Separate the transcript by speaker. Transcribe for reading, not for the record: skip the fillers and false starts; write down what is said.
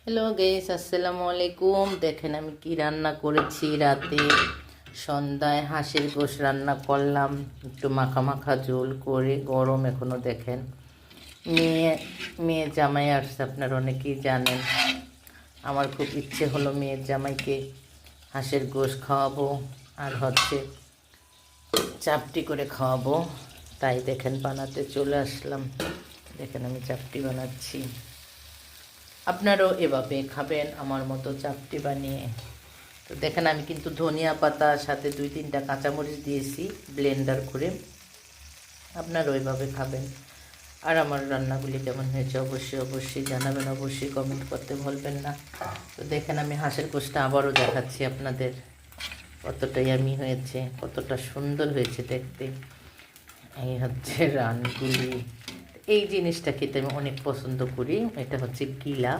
Speaker 1: Hello guess, আসসালামু আলাইকুম। দেখেন আমি কি রান্না করেছি। রাতে সন্ধ্যায় হাঁসের গোশ রান্না করলাম, একটু মাখা মাখা ঝোল করে। গরম এখনও। দেখেন মেয়ে মেয়ে জামাই আসছে, আপনারা অনেকেই জানেন। আমার খুব ইচ্ছে হলো মেয়ের জামাইকে হাঁসের গোশ খাওয়াবো আর চাপটি করে খাওয়াবো। তাই দেখেন বানাতে চলে আসলাম। দেখেন আমি চাপটি বানাচ্ছি। আপনারাও এভাবে খাবেন আমার মতো চাপটি বানিয়ে। তো দেখেন আমি কিন্তু ধনিয়া পাতা সাথে 2-3টা কাঁচামরিচ দিয়েছি ব্লেন্ডার করে। আপনারা ওইভাবে খাবেন। আর আমার রান্নাগুলি কেমন হয়েছে অবশ্যই জানাবেন, অবশ্যই কমেন্ট করতে ভুলবেন না। তো দেখেন আমি হাঁসের গোশটা আবারও দেখাচ্ছি আপনাদের, কতটাই আমি হয়েছে, কতটা সুন্দর হয়েছে দেখতে। এই হচ্ছে রানগুলি। এই জিনিসটা খেতে আমি অনেক পছন্দ করি। এটা হচ্ছে গিলা।